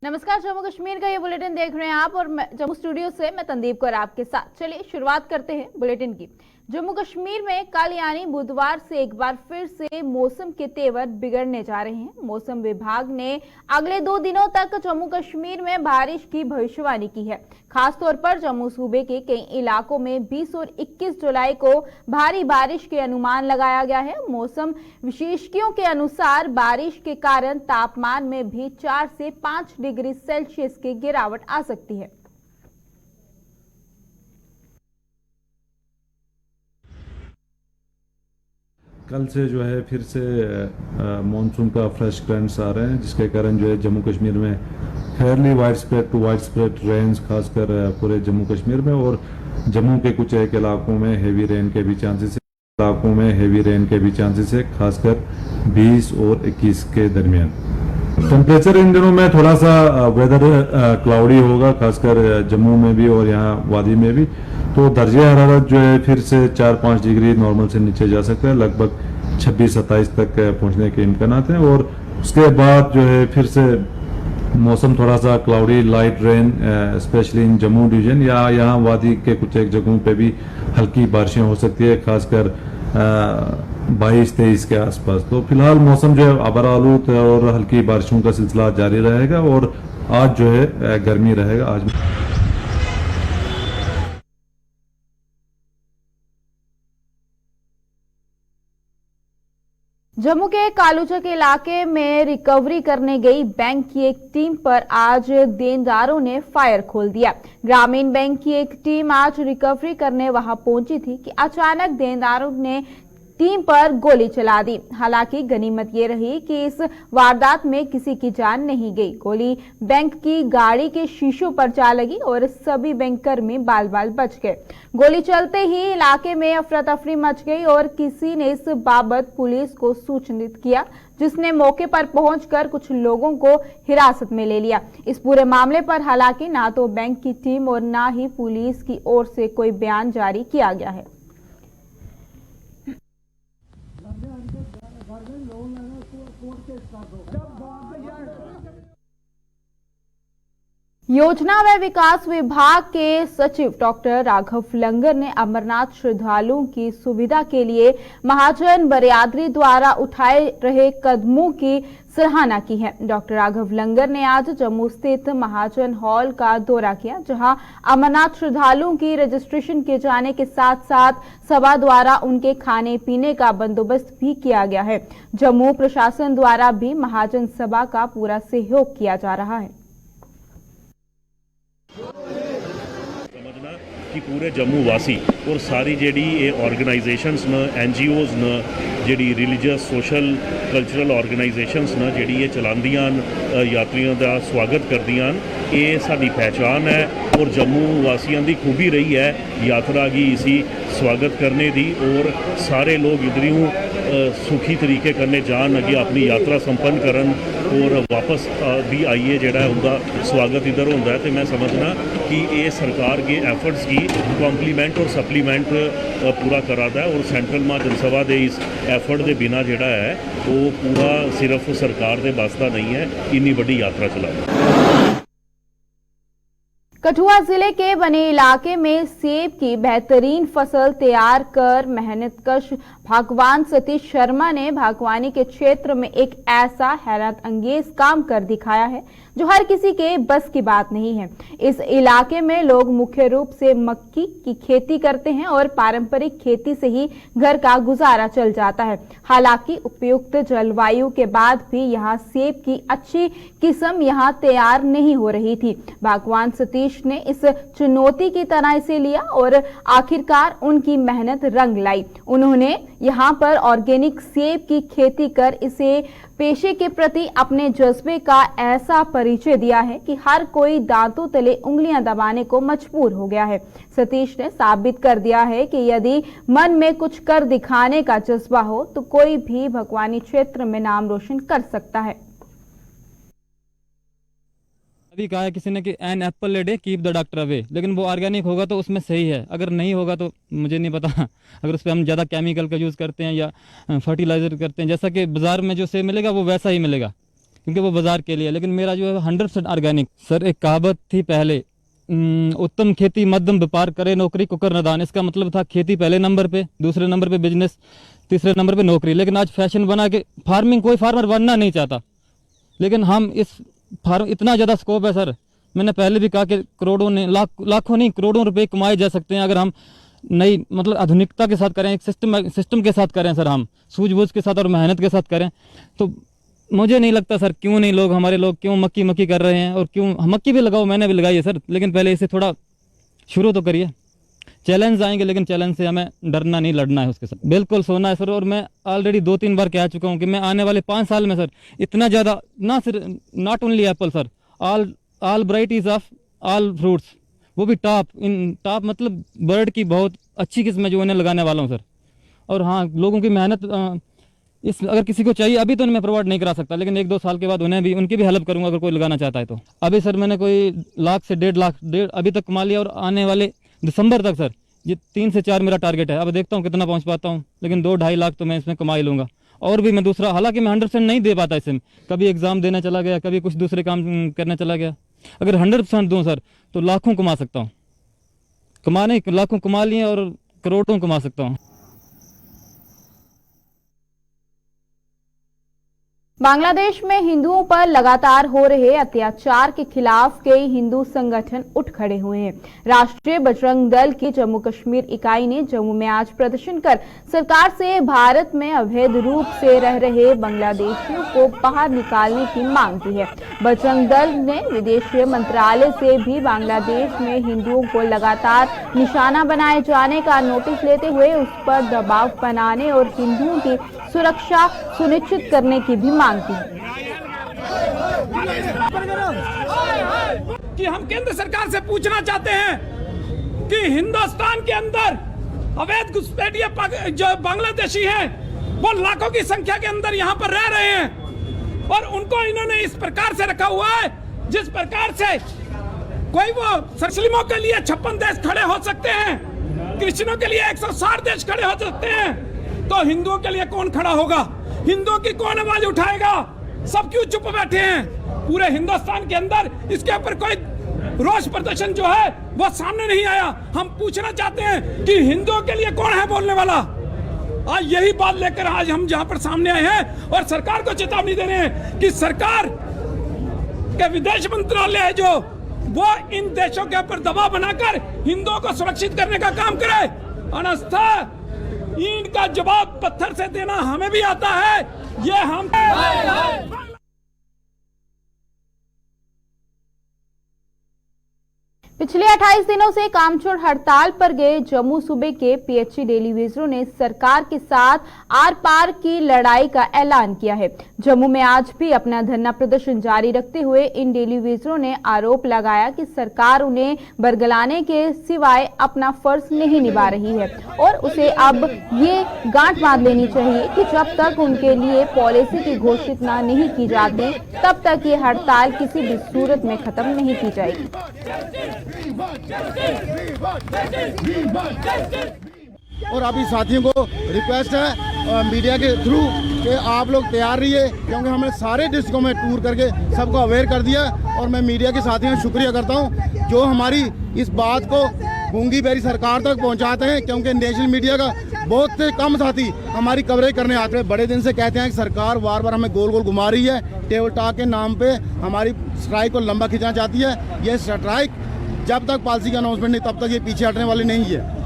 नमस्कार, जम्मू कश्मीर का ये बुलेटिन देख रहे हैं आप और जम्मू स्टूडियो से मैं तंदीप कौर आपके साथ। चलिए शुरुआत करते हैं बुलेटिन की। जम्मू कश्मीर में कल यानी बुधवार से एक बार फिर से मौसम के तेवर बिगड़ने जा रहे हैं। मौसम विभाग ने अगले 2 दिनों तक जम्मू कश्मीर में बारिश की भविष्यवाणी की है। खासतौर पर जम्मू सूबे के कई इलाकों में 20 और 21 जुलाई को भारी बारिश के अनुमान लगाया गया है। मौसम विशेषज्ञों के अनुसार बारिश के कारण तापमान में भी 4 से 5 डिग्री सेल्सियस की गिरावट आ सकती है। कल से जो है फिर से मानसून का फ्रेश ट्रेंड्स आ रहे हैं, जिसके कारण जो है जम्मू कश्मीर में fairly wide spread to wide spread rains खासकर पूरे जम्मू कश्मीर में और जम्मू के कुछ एक इलाकों में हेवी रेन के भी चांसेस है, खासकर 20 और 21 के दरमियान। टेम्परेचर इन दिनों में थोड़ा सा वेदर क्लाउडी होगा, खासकर जम्मू में भी और यहाँ वादी में भी। तो दर्जे हरारत जो है फिर से 4-5 डिग्री नॉर्मल से नीचे जा सकता है, लगभग 26-27 तक पहुंचने के इम्कान हैं। और उसके बाद जो है फिर से मौसम थोड़ा सा cloudy, light rain specially in Jammu division या यहाँ वादी के कुछ एक जगहों पे भी हल्की बारिशें हो सकती है, खासकर 22-23 के आसपास। तो फिलहाल मौसम जो है अबरालूद और हल्की बारिशों का सिलसिला जारी रहेगा और आज जो है गर्मी रहेगा। आज जम्मू के कालूचक इलाके में रिकवरी करने गई बैंक की एक टीम पर आज देनदारों ने फायर खोल दिया। ग्रामीण बैंक की एक टीम आज रिकवरी करने वहां पहुंची थी कि अचानक देनदारों ने टीम पर गोली चला दी। हालांकि गनीमत ये रही कि इस वारदात में किसी की जान नहीं गई। गोली बैंक की गाड़ी के शीशों पर जा लगी और सभी बैंककर्मी बाल बाल बच गए। गोली चलते ही इलाके में अफरा तफरी मच गई और किसी ने इस बाबत पुलिस को सूचित किया, जिसने मौके पर पहुंचकर कुछ लोगों को हिरासत में ले लिया। इस पूरे मामले पर हालांकि ना तो बैंक की टीम और ना ही पुलिस की ओर से कोई बयान जारी किया गया है। योजना व विकास विभाग के सचिव डॉक्टर राघव लंगर ने अमरनाथ श्रद्धालुओं की सुविधा के लिए महाजन बरियादरी द्वारा उठाए रहे कदमों की सराहना की है। डॉक्टर राघव लंगर ने आज जम्मू स्थित महाजन हॉल का दौरा किया, जहां अमरनाथ श्रद्धालुओं की रजिस्ट्रेशन किए जाने के साथ साथ सभा द्वारा उनके खाने पीने का बंदोबस्त भी किया गया है। जम्मू प्रशासन द्वारा भी महाजन सभा का पूरा सहयोग किया जा रहा है। समझना कि पूरे जम्मू वासी और सारी जेडी ऑर्गेनाइजेशंस न NGOs न JD religious social cultural organisations न जेडी ये चलांदियां यात्रियों का स्वागत करदियां, ये साडी पहचान है और जम्मू वासियों की खूबी रही है यात्रा की इसी स्वागत करने दी और सारे लोग इधरों सुखी तरीके करने जान अगे अपनी यात्रा संपन्न करन और वापस भी आइए जेड़ा उनका स्वागत इधर होंदा है। तो मैं समझना कि ये सरकार के एफर्ट्स की कॉम्प्लीमेंट और सप्लीमेंट पूरा कराता है और सेंट्रल महाजन सभा के इस एफर्ट के बिना जेड़ा है वो पूरा सिर्फ सरकार के बस का नहीं है इन्नी बड़ी यात्रा चलाना। कठुआ जिले के बने इलाके में सेब की बेहतरीन फसल तैयार कर मेहनतकश भगवान सतीश शर्मा ने बागवानी के क्षेत्र में एक ऐसा हैरत अंगेज काम कर दिखाया है जो हर किसी के बस की बात नहीं है। इस इलाके में लोग मुख्य रूप से मक्की की खेती करते हैं और पारंपरिक खेती से ही घर का गुजारा चल जाता है। हालांकि उपयुक्त जलवायु के बाद भी यहाँ सेब की अच्छी किस्म यहाँ तैयार नहीं हो रही थी। भगवान सतीश ने इस चुनौती की तरह इसे लिया और आखिरकार उनकी मेहनत रंग लाई। उन्होंने यहाँ पर ऑर्गेनिक सेब की खेती कर इसे पेशे के प्रति अपने जज्बे का ऐसा परिचय दिया है कि हर कोई दांतों तले उंगलियां दबाने को मजबूर हो गया है। सतीश ने साबित कर दिया है कि यदि मन में कुछ कर दिखाने का जज्बा हो तो कोई भी बागवानी क्षेत्र में नाम रोशन कर सकता है। अभी कहा है किसी ने कि an apple a day keep the doctor away, लेकिन वो ऑर्गेनिक होगा तो उसमें सही है, अगर नहीं होगा तो मुझे नहीं पता। अगर उस पर हम ज़्यादा केमिकल का यूज़ करते हैं या फर्टिलाइज़र करते हैं, जैसा कि बाज़ार में जो सेब मिलेगा वो वैसा ही मिलेगा। क्योंकि वो बाजार के लिए है। लेकिन मेरा जो है 100% ऑर्गेनिक। सर एक कहावत थी पहले, उत्तम खेती मध्यम व्यापार करे नौकरी कुकर नदान। इसका मतलब था खेती पहले नंबर पे, दूसरे नंबर पे बिजनेस, तीसरे नंबर पे नौकरी। लेकिन आज फैशन बना के फार्मिंग, कोई फार्मर बनना नहीं चाहता, लेकिन हम इस फार्म इतना ज़्यादा स्कोप है सर। मैंने पहले भी कहा कि करोड़ों ने लाखों नहीं करोड़ों रुपए कमाए जा सकते हैं अगर हम नई मतलब आधुनिकता के साथ करें, एक सिस्टम के साथ करें सर, हम सूझबूझ के साथ और मेहनत के साथ करें। तो मुझे नहीं लगता सर क्यों नहीं लोग, हमारे लोग क्यों मक्की कर रहे हैं। और क्यों मक्की भी लगाओ, मैंने भी लगाई है सर, लेकिन पहले इसे थोड़ा शुरू तो करिए। चैलेंज आएंगे लेकिन चैलेंज से हमें डरना नहीं, लड़ना है उसके साथ। बिल्कुल सोना है सर। और मैं ऑलरेडी 2-3 बार कह चुका हूँ कि मैं आने वाले 5 साल में सर इतना ज़्यादा ना सिर्फ not only Apple sir, all varieties of all fruits, वो भी टॉप मतलब बर्ड की बहुत अच्छी किस्म जो उन्हें लगाने वाला हूँ सर। और हाँ, लोगों की मेहनत इस अगर किसी को चाहिए अभी तो मैं प्रोवाइड नहीं करा सकता, लेकिन 1-2 साल के बाद उन्हें भी उनकी भी हेल्प करूंगा अगर कोई लगाना चाहता है तो। अभी सर मैंने कोई 1 लाख से 1.5 लाख अभी तक कमा लिया, और आने वाले दिसंबर तक सर ये 3 से 4 मेरा टारगेट है। अब देखता हूँ कितना पहुँच पाता हूँ, लेकिन 2-2.5 लाख तो मैं इसमें कमा ही लूँगा। और भी मैं दूसरा, हालांकि मैं 100% नहीं दे पाता इसमें, कभी एग्जाम देने चला गया, कभी कुछ दूसरे काम करने चला गया। अगर 100% दूँ सर तो लाखों कमा सकता हूँ, लाखों कमा लिए और करोड़ों कमा सकता हूँ। बांग्लादेश में हिंदुओं पर लगातार हो रहे अत्याचार के खिलाफ कई हिंदू संगठन उठ खड़े हुए हैं। राष्ट्रीय बजरंग दल की जम्मू कश्मीर इकाई ने जम्मू में आज प्रदर्शन कर सरकार से भारत में अवैध रूप से रह रहे बांग्लादेशियों को बाहर निकालने की मांग की है। बजरंग दल ने विदेश मंत्रालय से भी बांग्लादेश में हिंदुओं को लगातार निशाना बनाए जाने का नोटिस लेते हुए उस पर दबाव बनाने और हिंदुओं की सुरक्षा सुनिश्चित करने की भी मांग की कि हम केंद्र सरकार से पूछना चाहते हैं कि हिंदुस्तान के अंदर अवैध घुसपैठिए जो बांग्लादेशी हैं वो लाखों की संख्या के अंदर यहाँ पर रह रहे हैं, और उनको इन्होंने इस प्रकार से रखा हुआ है जिस प्रकार से कोई वो मुस्लिमों के लिए 56 देश खड़े हो सकते हैं, क्रिश्चियनों के लिए 160 देश खड़े हो सकते हैं, तो हिंदुओं के लिए कौन खड़ा होगा? हिंदुओं की कौन आवाज उठाएगा? सब क्यों चुप बैठे हैं? पूरे हिंदुस्तान के अंदर इसके ऊपर कोई रोष प्रदर्शन जो है वो सामने नहीं आया। हम पूछना चाहते हैं कि हिंदुओं के लिए कौन है बोलने वाला? आज यही बात लेकर आज हम जहां पर सामने आए हैं और सरकार को चेतावनी दे रहे हैं कि सरकार के विदेश मंत्रालय है जो वो इन देशों के ऊपर दबाव बनाकर हिंदुओं को सुरक्षित करने का काम करे। अनस्था ईंट का जवाब पत्थर से देना हमें भी आता है। ये हम पिछले 28 दिनों से कामचोर हड़ताल पर गए जम्मू सूबे के पीएचई डेली वेजरों ने सरकार के साथ आर पार की लड़ाई का ऐलान किया है। जम्मू में आज भी अपना धरना प्रदर्शन जारी रखते हुए इन डेली वेजरों ने आरोप लगाया कि सरकार उन्हें बरगलाने के सिवाय अपना फर्ज नहीं निभा रही है और उसे अब ये गांठ बांध लेनी चाहिए कि जब तक उनके लिए पॉलिसी की घोषणा नहीं की जाती तब तक ये हड़ताल किसी भी सूरत में खत्म नहीं की जाएगी। और अभी साथियों को रिक्वेस्ट है मीडिया के थ्रू कि आप लोग तैयार रहिए, क्योंकि हमने सारे डिस्ट्रिक्टों में टूर करके सबको अवेयर कर दिया। और मैं मीडिया के साथियों का शुक्रिया करता हूं जो हमारी इस बात को गूंगी बेरी सरकार तक पहुंचाते हैं, क्योंकि नेशनल मीडिया का बहुत से कम साथी हमारी कवरेज करने आते हैं। बड़े दिन से कहते हैं कि सरकार बार बार हमें गोल गोल घुमा रही है, टेबल टॉक के नाम पे हमारी स्ट्राइक को लंबा खींचना चाहती है। ये स्ट्राइक जब तक पॉलिसी का अनाउंसमेंट नहीं तब तक ये पीछे हटने वाली नहीं है।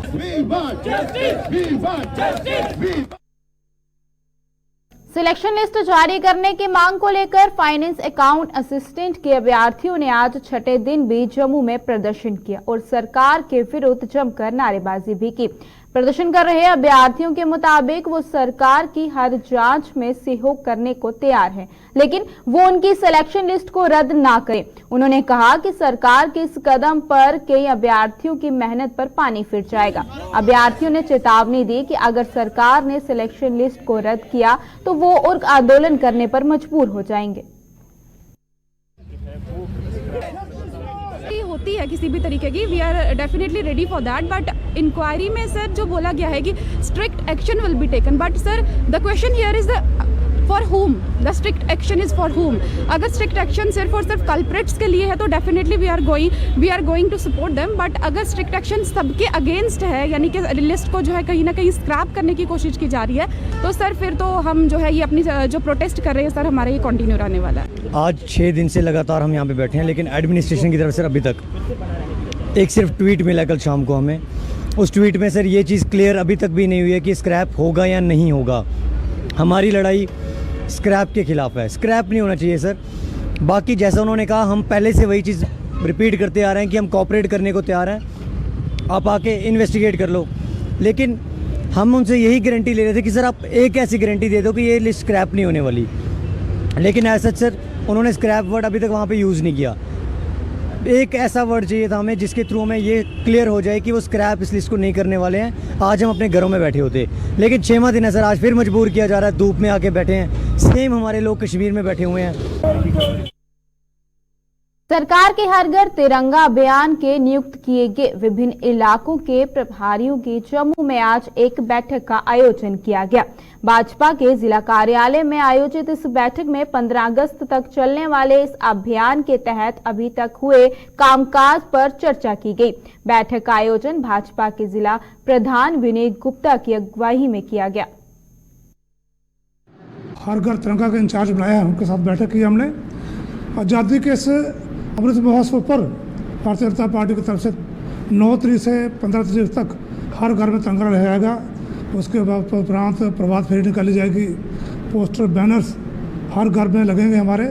सिलेक्शन लिस्ट जारी करने की मांग को लेकर फाइनेंस अकाउंट असिस्टेंट के अभ्यर्थियों ने आज छठे दिन भी जम्मू में प्रदर्शन किया और सरकार के विरुद्ध जमकर नारेबाजी भी की। प्रदर्शन कर रहे अभ्यर्थियों के मुताबिक वो सरकार की हर जांच में सहयोग करने को तैयार हैं, लेकिन वो उनकी सिलेक्शन लिस्ट को रद्द ना करें। उन्होंने कहा कि सरकार के इस कदम पर कई अभ्यर्थियों की मेहनत पर पानी फिर जाएगा। अभ्यर्थियों ने चेतावनी दी कि अगर सरकार ने सिलेक्शन लिस्ट को रद्द किया तो वो और आंदोलन करने पर मजबूर हो जाएंगे। होती है किसी भी तरीके की, we are definitely ready for that, but inquiry में सर जो बोला गया है कि strict action will be taken, but sir the question here is the for whom the strict action is for whom. अगर स्ट्रिक्ट एक्शन सिर्फ और सिर्फ कल्प्रिट्स के लिए है तो definitely we are going to support them. But अगर strict action सबके अगेंस्ट है, यानी कि लिस्ट को जो है कहीं ना कहीं स्क्रैप करने की कोशिश की जा रही है, तो सर फिर तो हम जो है ये अपनी जो प्रोटेस्ट कर रहे हैं सर, हमारा ये कंटिन्यू रहने वाला है. आज 6 दिन से लगातार हम यहाँ पे बैठे हैं, लेकिन एडमिनिस्ट्रेशन की तरफ से अभी तक एक सिर्फ ट्वीट मिला कल शाम को हमें. उस ट्वीट में सर ये चीज़ क्लियर अभी तक भी नहीं हुई है कि स्क्रैप होगा या नहीं होगा. हमारी लड़ाई स्क्रैप के खिलाफ है. स्क्रैप नहीं होना चाहिए सर. बाकी जैसा उन्होंने कहा, हम पहले से वही चीज़ रिपीट करते आ रहे हैं कि हम कोऑपरेट करने को तैयार हैं. आप आके इन्वेस्टिगेट कर लो. लेकिन हम उनसे यही गारंटी ले रहे थे कि सर आप एक ऐसी गारंटी दे दो कि ये लिस्ट स्क्रैप नहीं होने वाली. लेकिन ऐसा सर उन्होंने स्क्रैप वर्ड अभी तक वहाँ पे यूज़ नहीं किया. एक ऐसा वर्ड चाहिए था हमें जिसके थ्रू हमें ये क्लियर हो जाए कि वो स्क्रैप इस लिस्ट को नहीं करने वाले हैं. आज हम अपने घरों में बैठे होते, लेकिन 6वां दिन है सर. आज फिर मजबूर किया जा रहा है, धूप में आके बैठे हैं. सेम हमारे लोग कश्मीर में बैठे हुए हैं. सरकार के हर घर तिरंगा अभियान के नियुक्त किए गए विभिन्न इलाकों के प्रभारियों की जम्मू में आज एक बैठक का आयोजन किया गया. भाजपा के जिला कार्यालय में आयोजित इस बैठक में 15 अगस्त तक चलने वाले इस अभियान के तहत अभी तक हुए कामकाज पर चर्चा की गई. बैठक का आयोजन भाजपा के जिला प्रधान विनय गुप्ता की अगुवाई में किया गया. हर घर तिरंगा के इंचार्ज बनाया है, उनके साथ बैठक की हमने. आज़ादी के इस अमृत महोत्सव पर भारतीय जनता पार्टी की तरफ से 9 तारीख से 15 तारीख तक हर घर में तिरंगा लहराएगा. उसके बाद उपरांत प्रभात फेरी निकाली जाएगी. पोस्टर बैनर्स हर घर में लगेंगे हमारे.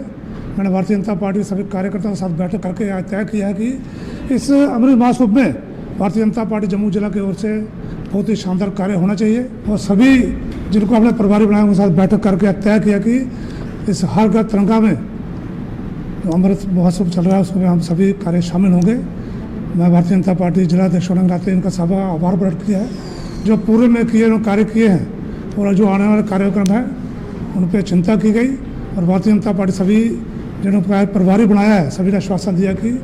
मैंने भारतीय जनता पार्टी के सभी कार्यकर्ताओं के साथ बैठक करके आज तय किया है कि इस अमृत महोत्सव में भारतीय जनता पार्टी जम्मू जिला की ओर से बहुत ही शानदार कार्य होना चाहिए. और सभी जिनको हमने प्रभारी बनाया उनके साथ बैठक करके तय किया कि इस हर घर तिरंगा में अमृत महोत्सव चल रहा है उसमें हम सभी कार्य शामिल होंगे. मैं भारतीय जनता पार्टी जिला अध्यक्ष होने के नाते इनका सभा आभार प्रकट किया है. जो पूर्व में कार्य किए हैं और जो आने वाले कार्यक्रम है उन पर चिंता की गई. और भारतीय जनता पार्टी सभी जिन्होंने प्रभारी बनाया है सभी ने आश्वासन दिया कि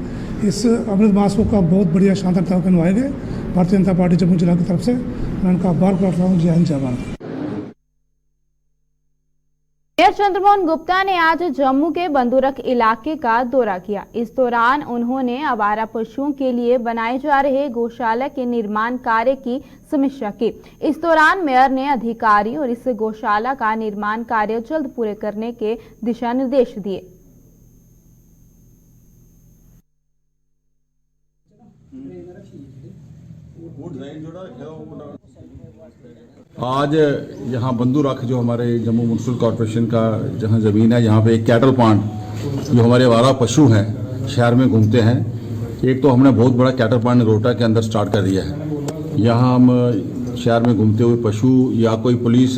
इस अमृत महोत्सव का बहुत बढ़िया शानदार तरीके निभाएंगे. भारतीय जनता पार्टी जम्मू जिला की तरफ से मैं उनका आभार करता हूँ. जय हिंद जय भारत. मेयर चंद्रमोहन गुप्ता ने आज जम्मू के बंदूरख इलाके का दौरा किया. इस दौरान उन्होंने आवारा पशुओं के लिए बनाए जा रहे गौशाला के निर्माण कार्य की समीक्षा की. इस दौरान मेयर ने अधिकारी और इस गौशाला का निर्माण कार्य जल्द पूरे करने के दिशा निर्देश दिए. आज यहाँ बंदूरख जो हमारे जम्मू म्युनिसिपल कॉर्पोरेशन का जहाँ ज़मीन है, यहाँ पे एक कैटल पॉइंट जो हमारे आवारा पशु हैं शहर में घूमते हैं. एक तो हमने बहुत बड़ा कैटल पॉइंट रोहटा के अंदर स्टार्ट कर दिया है. यहाँ हम शहर में घूमते हुए पशु या कोई पुलिस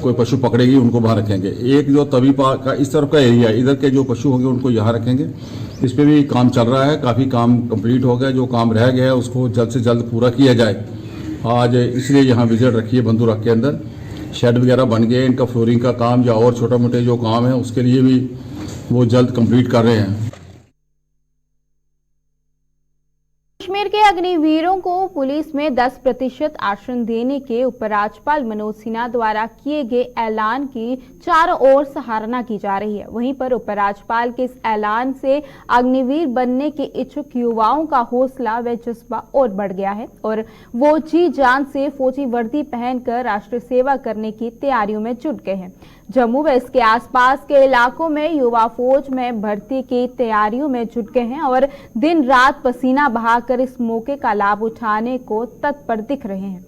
कोई पशु पकड़ेगी उनको वहाँ रखेंगे. एक जो तवी का इस तरफ का एरिया, इधर के जो पशु होंगे उनको यहाँ रखेंगे. इस पर भी काम चल रहा है. काफ़ी काम कंप्लीट हो गया. जो काम रह गया है उसको जल्द से जल्द पूरा किया जाए. आज इसलिए यहाँ विजिट रखी है. बंदूरख के अंदर शेड वगैरह बन गए. इनका फ्लोरिंग का काम या और छोटा मोटे जो काम है उसके लिए भी वो जल्द कंप्लीट कर रहे हैं. कश्मीर के अग्निवीरों को पुलिस में 10% आरक्षण देने के उपराज्यपाल मनोज सिन्हा द्वारा किए गए ऐलान की चारों ओर सराहना की जा रही है. वहीं पर उपराज्यपाल के इस ऐलान से अग्निवीर बनने के इच्छुक युवाओं का हौसला व जज्बा और बढ़ गया है और वो जी जान से फौजी वर्दी पहनकर राष्ट्र सेवा करने की तैयारियों में जुट गए हैं. जम्मू व इसके आसपास के इलाकों में युवा फौज में भर्ती की तैयारियों में जुट गए हैं और दिन रात पसीना बहाकर इस मौके का लाभ उठाने को तत्पर दिख रहे हैं.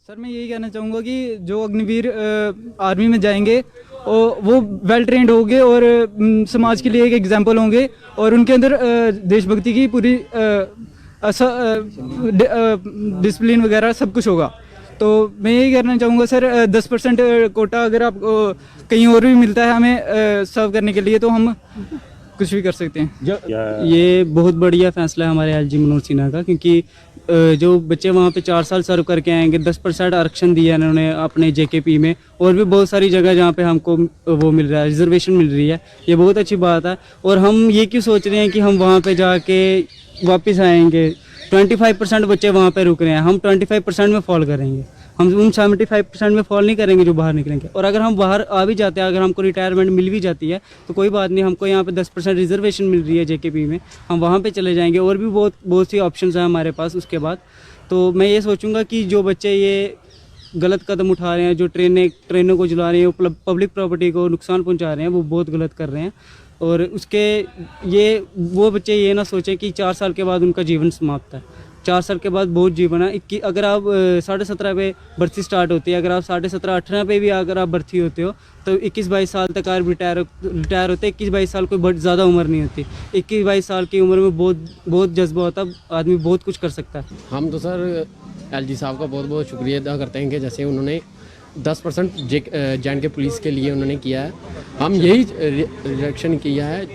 सर मैं यही कहना चाहूँगा कि जो अग्निवीर आर्मी में जाएंगे और वो वेल ट्रेंड होंगे और समाज के लिए एक एग्जाम्पल होंगे और उनके अंदर देशभक्ति की पूरी डिसिप्लिन वगैरह सब कुछ होगा. तो मैं यही कहना चाहूँगा सर 10% कोटा अगर आप कहीं और भी मिलता है हमें सर्व करने के लिए तो हम कुछ भी कर सकते हैं. ये बहुत बढ़िया फैसला है हमारे एलजी मनोज सिन्हा का, क्योंकि जो बच्चे वहाँ पे 4 साल सर्व करके आएंगे 10% आरक्षण दिया इन्होंने अपने जेकेपी में. और भी बहुत सारी जगह जहाँ पे हमको वो मिल रहा है, रिजर्वेशन मिल रही है. ये बहुत अच्छी बात है. और हम ये क्यों सोच रहे हैं कि हम वहाँ पे जाके वापस आएंगे. 25% बच्चे वहाँ पे रुक रहे हैं, हम 25% में फॉल करेंगे, हम उन 75% में फॉल नहीं करेंगे जो बाहर निकलेंगे। और अगर हम बाहर आ भी जाते हैं, अगर हमको रिटायरमेंट मिल भी जाती है तो कोई बात नहीं, हमको यहाँ पे 10% रिजर्वेशन मिल रही है JKP में, हम वहाँ पे चले जाएंगे। और भी बहुत सी ऑप्शंस हैं हमारे पास उसके बाद। तो मैं ये सोचूंगा कि जो बच्चे ये गलत कदम उठा रहे हैं, जो ट्रेनों को जला रहे हैं, वो पब्लिक प्रॉपर्टी को नुकसान पहुँचा रहे हैं, वो बहुत गलत कर रहे हैं। और वो बच्चे ये ना सोचें कि 4 साल के बाद उनका जीवन समाप्त है। 4 साल के बाद बहुत जीवन है। अगर आप 17.5 पे भर्ती स्टार्ट होती है, अगर आप 17.5-18 पे भी अगर आप भर्ती होते हो तो 21-22 साल तक आप रिटायर होते। 21-22 साल कोई बहुत ज़्यादा उम्र नहीं होती। 21-22 साल की उम्र में बहुत जज्बा होता है, आदमी बहुत कुछ कर सकता है। हम तो सर LG साहब का बहुत बहुत शुक्रिया अदा करते हैं कि जैसे उन्होंने 10% JNK पुलिस के लिए उन्होंने किया है, हम यही रिएक्शन किया है।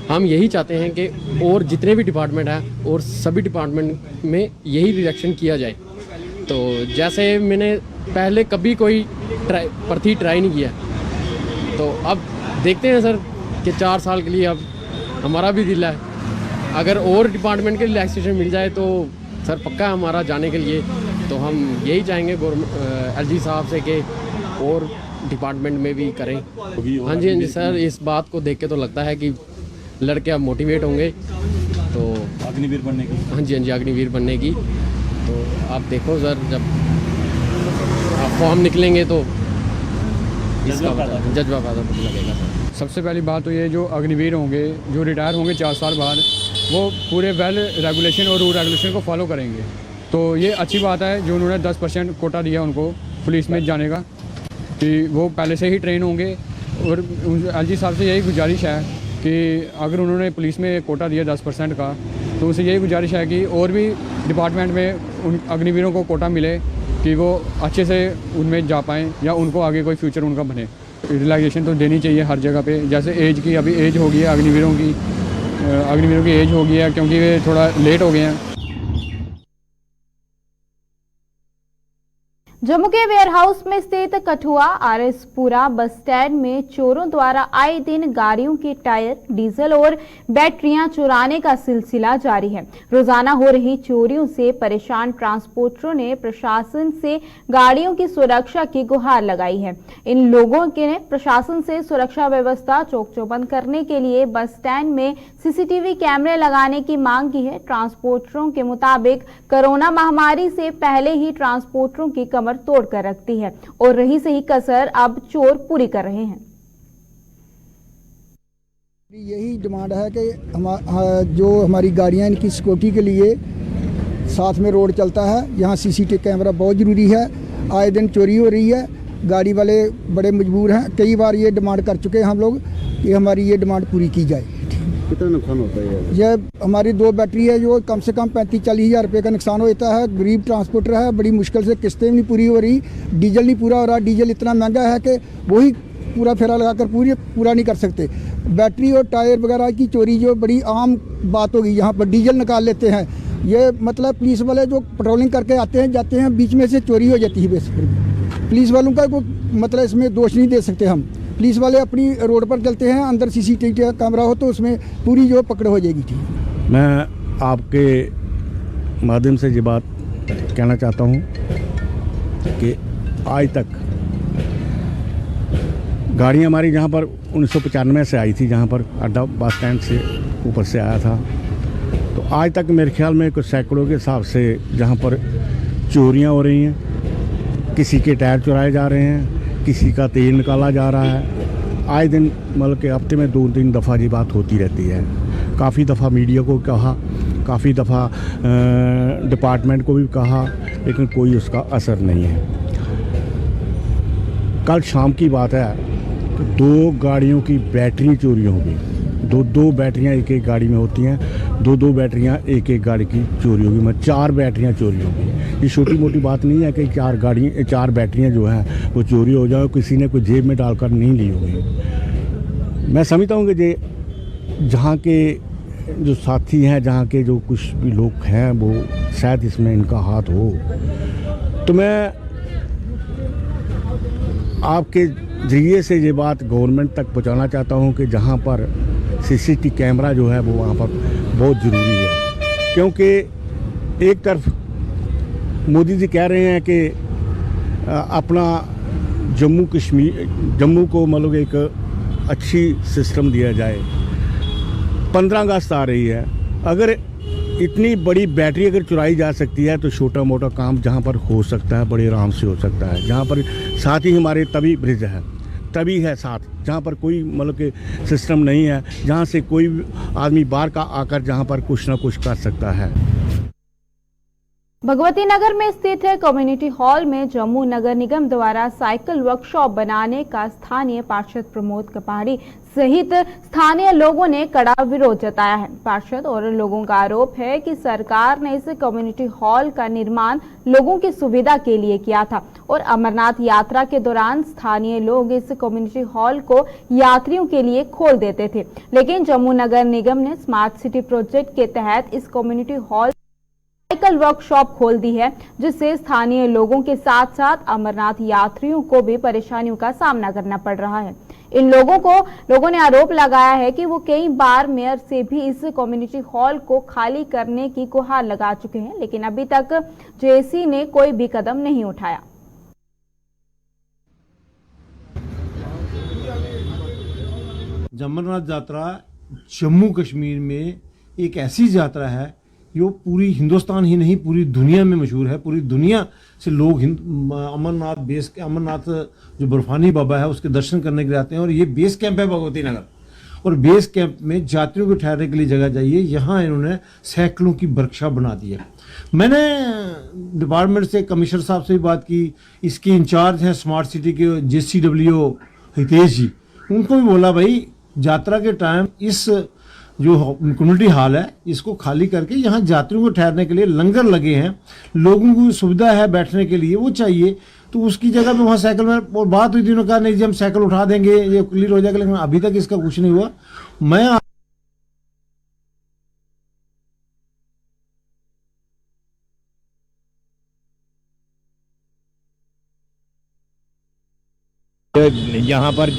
हम यही चाहते हैं कि और जितने भी डिपार्टमेंट हैं और सभी डिपार्टमेंट में यही रिएक्शन किया जाए। तो जैसे मैंने पहले कभी कोई भर्ती ट्राई नहीं किया, तो अब देखते हैं सर कि 4 साल के लिए अब हमारा भी दिल है, अगर और डिपार्टमेंट के रिलैक्सेशन मिल जाए तो सर पक्का हमारा जाने के लिए। तो हम यही चाहेंगे LG साहब से कि और डिपार्टमेंट में भी करें। हाँ जी सर, इस बात को देख के तो लगता है कि लड़के अब मोटिवेट होंगे तो अग्निवीर बनने की। हाँ जी अग्निवीर बनने की। तो आप देखो सर, जब आप फॉर्म निकलेंगे तो जज्बा पैदा लगेगा सर। सबसे पहली बात तो ये, जो अग्निवीर होंगे, जो रिटायर होंगे 4 साल बाद, वो पूरे वेल रेगुलेशन और रूल रेगुलेशन को फॉलो करेंगे। तो ये अच्छी बात है जो उन्होंने 10% कोटा दिया उनको पुलिस में जाने का, कि वो पहले से ही ट्रेन होंगे। और LG साहब से यही गुजारिश है कि अगर उन्होंने पुलिस में कोटा दिया 10% का, तो उनसे यही गुजारिश है कि और भी डिपार्टमेंट में उन अग्निवीरों को कोटा मिले कि वो अच्छे से उनमें जा पाएँ या उनको आगे कोई फ्यूचर उनका बने। रिलैक्सेशन तो देनी चाहिए हर जगह पे। जैसे एज की अभी एज हो गई है अग्निवीरों की एज हो गई है, क्योंकि वे थोड़ा लेट हो गए हैं। जम्मू के वेयरहाउस में स्थित कठुआ RS-पुरा बस स्टैंड में चोरों द्वारा आए दिन गाड़ियों के टायर, डीजल और बैटरियां चुराने का सिलसिला जारी है। रोजाना हो रही चोरियों से परेशान ट्रांसपोर्टरों ने प्रशासन से गाड़ियों की सुरक्षा की गुहार लगाई है। इन लोगों ने प्रशासन से सुरक्षा व्यवस्था चौक-चौबंद करने के लिए बस स्टैंड में CCTV कैमरे लगाने की मांग की है। ट्रांसपोर्टरों के मुताबिक कोरोना महामारी से पहले ही ट्रांसपोर्टरों की कमर तोड़ कर रखती है और रही सही कसर अब चोर पूरी कर रहे हैं। यही डिमांड है कि जो हमारी गाड़ियां, इनकी सिक्योरिटी के लिए साथ में रोड चलता है, यहाँ CCTV कैमरा बहुत ज़रूरी है। आए दिन चोरी हो रही है, गाड़ी वाले बड़े मजबूर हैं। कई बार ये डिमांड कर चुके हैं हम लोग कि हमारी ये डिमांड पूरी की जाए। कितना नुकसान होता है? ये हमारी 2 बैटरी है, जो कम से कम 35-40 हज़ार रुपये का नुकसान होता है। गरीब ट्रांसपोर्टर है, बड़ी मुश्किल से किस्तें नहीं पूरी हो रही, डीजल नहीं पूरा हो रहा। डीजल इतना महंगा है कि वही पूरा फेरा लगाकर पूरा नहीं कर सकते। बैटरी और टायर वगैरह की चोरी जो बड़ी आम बात होगी, यहाँ पर डीजल निकाल लेते हैं। ये मतलब पुलिस वाले जो पेट्रोलिंग करके आते हैं जाते हैं, बीच में से चोरी हो जाती है। बेसिकली पुलिस वालों का कोई मतलब इसमें दोष नहीं दे सकते हम। पुलिस वाले अपनी रोड पर चलते हैं, अंदर CCTV कैमरा हो तो उसमें पूरी जो पकड़ हो जाएगी। ठीक, मैं आपके माध्यम से ये बात कहना चाहता हूँ कि आज तक गाड़ी हमारी जहाँ पर 1995 से आई थी, जहाँ पर अड्डा बस स्टैंड से ऊपर से आया था, तो आज तक मेरे ख्याल में कुछ सैकड़ों के हिसाब से जहाँ पर चोरियाँ हो रही हैं। किसी के टायर चुराए जा रहे हैं, किसी का तेल निकाला जा रहा है। आए दिन मतलब कि हफ्ते में 2-3 दफ़ा ये बात होती रहती है। काफ़ी दफ़ा मीडिया को कहा, काफ़ी दफ़ा डिपार्टमेंट को भी कहा, लेकिन कोई उसका असर नहीं है। कल शाम की बात है कि 2 गाड़ियों की बैटरी चोरी हो गई। 2 बैटरियां एक गाड़ी में होती हैं, 2 बैटरियां एक गाड़ी की चोरी होगी। मतलब 4 बैटरियां चोरी हो गई। ये छोटी मोटी बात नहीं है कि 4 बैटरियां जो हैं वो चोरी हो जाए, किसी ने कोई जेब में डालकर नहीं ली होगी। मैं समझता हूँ कि जहाँ के जो साथी हैं, जहाँ के जो कुछ भी लोग हैं, वो शायद इसमें इनका हाथ हो। तो मैं आपके जरिए से ये बात गवर्नमेंट तक पहुँचाना चाहता हूँ कि जहाँ पर CCTV कैमरा जो है वो वहाँ पर बहुत ज़रूरी है, क्योंकि एक तरफ मोदी जी कह रहे हैं कि अपना जम्मू को मतलब एक अच्छी सिस्टम दिया जाए। 15 अगस्त आ रही है, अगर इतनी बड़ी बैटरी अगर चुराई जा सकती है तो छोटा मोटा काम जहाँ पर हो सकता है बड़े आराम से हो सकता है। जहाँ पर साथ ही हमारे तवी ब्रिज है, तभी है साथ, जहाँ पर कोई मतलब कि सिस्टम नहीं है, जहाँ से कोई आदमी बाहर का आकर जहाँ पर कुछ ना कुछ कर सकता है। भगवती नगर में स्थित है कम्युनिटी हॉल में जम्मू नगर निगम द्वारा साइकिल वर्कशॉप बनाने का स्थानीय पार्षद प्रमोद कपाड़ी सहित स्थानीय लोगों ने कड़ा विरोध जताया है। पार्षद और लोगों का आरोप है कि सरकार ने इस कम्युनिटी हॉल का निर्माण लोगों की सुविधा के लिए किया था और अमरनाथ यात्रा के दौरान स्थानीय लोग इस कम्युनिटी हॉल को यात्रियों के लिए खोल देते थे, लेकिन जम्मू नगर निगम ने स्मार्ट सिटी प्रोजेक्ट के तहत इस कम्युनिटी हॉल साइकिल वर्कशॉप खोल दी है, जिससे स्थानीय लोगों के साथ साथ अमरनाथ यात्रियों को भी परेशानियों का सामना करना पड़ रहा है। इन लोगों ने आरोप लगाया है कि वो कई बार मेयर से भी इस कम्युनिटी हॉल को खाली करने की गुहार लगा चुके हैं, लेकिन अभी तक जेसी ने कोई भी कदम नहीं उठाया। अमरनाथ यात्रा जम्मू कश्मीर में एक ऐसी यात्रा है जो पूरी हिंदुस्तान ही नहीं पूरी दुनिया में मशहूर है। पूरी दुनिया से लोग अमरनाथ जो बर्फानी बाबा है उसके दर्शन करने के लिए आते हैं और ये बेस कैंप है भगवती नगर, और बेस कैंप में यात्रियों को ठहरने के लिए जगह चाहिए। यहाँ इन्होंने सैकड़ों की वर्कशॉप बना दी है। मैंने डिपार्टमेंट से कमिश्नर साहब से भी बात की, इसके इंचार्ज हैं स्मार्ट सिटी के JCWO हितेश जी, उनको भी बोला भाई यात्रा के टाइम इस जो कम्युनिटी हॉल है इसको खाली करके यहाँ यात्रियों को ठहरने के लिए लंगर लगे हैं, लोगों को सुविधा है बैठने के लिए, वो चाहिए। तो उसकी जगह पे वहाँ साइकिल में और बात हुई थी, उन्होंने कहा नहीं जी हम साइकिल उठा देंगे, ये क्लियर हो जाएगा, लेकिन अभी तक इसका कुछ नहीं हुआ। मैं यहाँ पर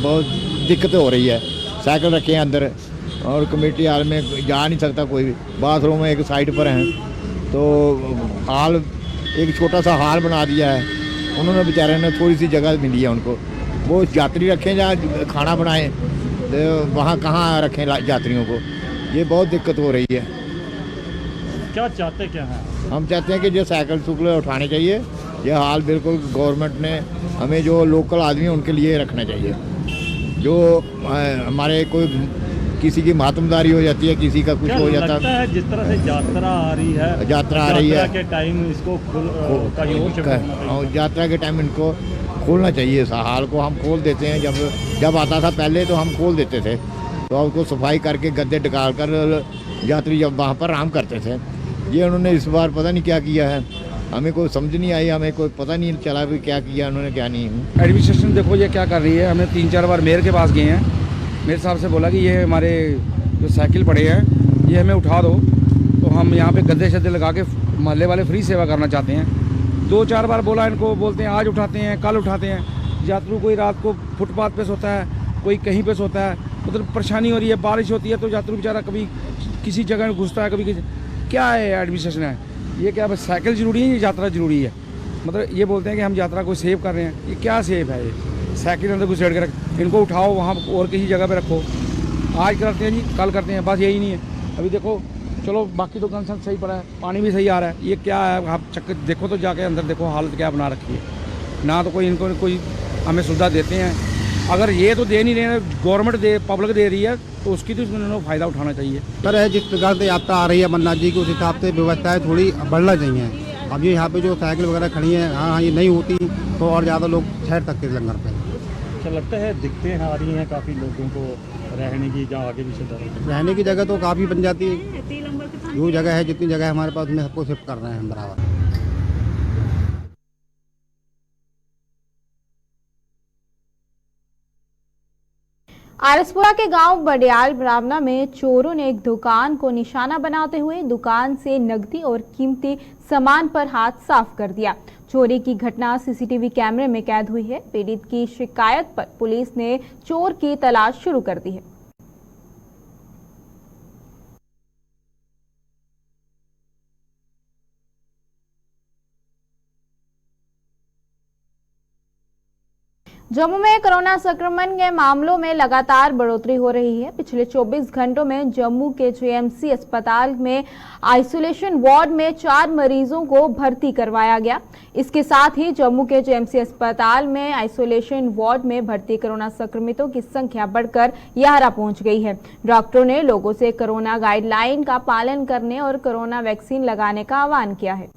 बहुत दिक्कत हो रही है, साइकिल रखे हैं अंदर और कमेटी हॉल में जा नहीं सकता कोई भी, बाथरूम एक साइड पर हैं, तो हॉल एक छोटा सा हॉल बना दिया है उन्होंने, बेचारे ने थोड़ी सी जगह मिली है उनको, वो यात्री रखें जहाँ खाना बनाएं, तो वहाँ कहाँ रखें यात्रियों को, ये बहुत दिक्कत हो रही है। क्या चाहते क्या हैं? हम चाहते हैं कि जो साइकिल सुकल उठाने चाहिए, ये हाल बिल्कुल गवर्नमेंट ने हमें जो लोकल आदमी हैं उनके लिए रखना चाहिए। जो हमारे कोई किसी की मातमदारी हो जाती है, किसी का कुछ हो जाता है, जिस तरह से यात्रा आ रही है के टाइम इसको यात्रा के टाइम इनको खोलना चाहिए। इस हाल को हम खोल देते हैं, जब आता था पहले तो हम खोल देते थे, तो उसको सफाई करके गद्दे निकाल कर यात्री जब वहाँ पर आराम करते थे। ये उन्होंने इस बार पता नहीं क्या किया है, हमें कोई समझ नहीं आई, हमें कोई पता नहीं चला भी क्या किया उन्होंने क्या नहीं। एडमिनिस्ट्रेशन देखो ये क्या कर रही है, हमने 3-4 बार मेयर के पास गए हैं, मेयर साहब से बोला कि ये हमारे जो साइकिल पड़े हैं ये हमें उठा दो, तो हम यहाँ पे गद्दे शद्दे लगा के मोहल्ले वाले फ्री सेवा करना चाहते हैं। 2-4 बार बोला इनको, बोलते हैं आज उठाते हैं कल उठाते हैं। यात्री कोई रात को फुटपाथ पे सोता है, कोई कहीं पे सोता है, मतलब परेशानी हो रही है। बारिश होती है तो यात्री बेचारा कभी किसी जगह में घुसता है, कभी किसी, क्या है एडमिनिस्ट्रेशन है ये, क्या बस साइकिल जरूरी है, ये यात्रा जरूरी है? मतलब ये बोलते हैं कि हम यात्रा को सेव कर रहे हैं, ये क्या सेव है? ये साइकिल अंदर घुसेड़ के रख, इनको उठाओ वहाँ और किसी जगह पे रखो, आज करते हैं जी कल करते हैं, बस यही नहीं है। अभी देखो चलो बाकी तो कंसर्न सही पड़ा है, पानी भी सही आ रहा है, ये क्या है आप चक्कर देखो तो जाके अंदर देखो हालत क्या बना रखी है। ना तो कोई इनको कोई हमें सुविधा देते हैं, अगर ये तो दे नहीं रहे हैं, गवर्नमेंट दे पब्लिक दे रही है तो उसकी तो इन्होंने फ़ायदा उठाना चाहिए। सर है जिस प्रकार से यात्रा आ रही है अमरनाथ जी की, उस हिसाब से व्यवस्थाएं थोड़ी बढ़ना चाहिए। अब ये यहाँ पे जो साइकिल वगैरह खड़ी हैं, हाँ ये नहीं होती तो और ज़्यादा लोग ठहर सकते लंगर पे। अच्छा लगता है दिक्कतें आ रही हैं काफ़ी लोगों को रहने की, जहाँ आगे पीछे रहने की जगह तो काफ़ी बन जाती है, जो जगह है जितनी जगह हमारे पास उसमें सबको शिफ्ट कर रहे हैं हम बराबर। आरएसपुरा के गांव बडियाल ब्राह्मणा में चोरों ने एक दुकान को निशाना बनाते हुए दुकान से नकदी और कीमती सामान पर हाथ साफ कर दिया। चोरी की घटना सीसीटीवी कैमरे में कैद हुई है। पीड़ित की शिकायत पर पुलिस ने चोर की तलाश शुरू कर दी है। जम्मू में कोरोना संक्रमण के मामलों में लगातार बढ़ोतरी हो रही है। पिछले 24 घंटों में जम्मू के जेएमसी अस्पताल में आइसोलेशन वार्ड में 4 मरीजों को भर्ती करवाया गया। इसके साथ ही जम्मू के जेएमसी अस्पताल में आइसोलेशन वार्ड में भर्ती कोरोना संक्रमितों की संख्या बढ़कर 11 पहुंच गई है। डॉक्टरों ने लोगों से कोरोना गाइडलाइन का पालन करने और कोरोना वैक्सीन लगाने का आह्वान किया है।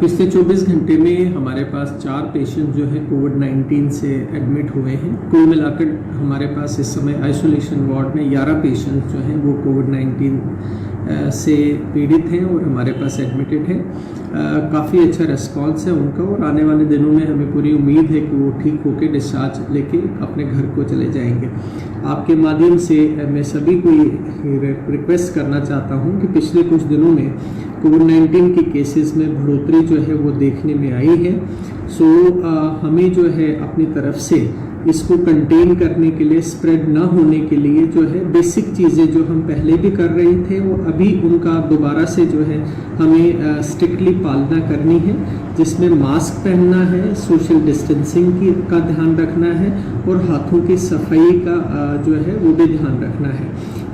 पिछले 24 घंटे में हमारे पास 4 पेशेंट जो है कोविड-19 से एडमिट हुए हैं। कुल मिलाकर हमारे पास इस समय आइसोलेशन वार्ड में 11 पेशेंट जो हैं वो कोविड-19 से पीड़ित हैं और हमारे पास एडमिटेड हैं। काफ़ी अच्छा रिस्पांस है उनका और आने वाले दिनों में हमें पूरी उम्मीद है कि वो ठीक होकर डिस्चार्ज लेके अपने घर को चले जाएंगे। आपके माध्यम से मैं सभी को रिक्वेस्ट करना चाहता हूँ कि पिछले कुछ दिनों में कोविड-19 के केसेस में बढ़ोतरी जो है वो देखने में आई है। सो हमें जो है अपनी तरफ से इसको कंटेन करने के लिए, स्प्रेड ना होने के लिए जो है बेसिक चीज़ें जो हम पहले भी कर रहे थे वो अभी उनका दोबारा से जो है हमें स्ट्रिक्टली पालना करनी है, जिसमें मास्क पहनना है, सोशल डिस्टेंसिंग का ध्यान रखना है और हाथों की सफाई का जो है वो भी ध्यान रखना है।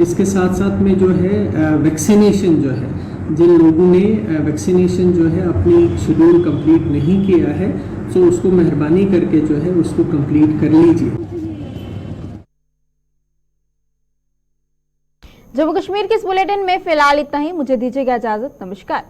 इसके साथ साथ में जो है वैक्सीनेशन जो है, जिन लोगों ने वैक्सीनेशन जो है अपनी शेड्यूल कंप्लीट नहीं किया है तो उसको मेहरबानी करके जो है उसको कंप्लीट कर लीजिए। जम्मू कश्मीर के इस बुलेटिन में फिलहाल इतना ही। मुझे दीजिएगा इजाजत। नमस्कार।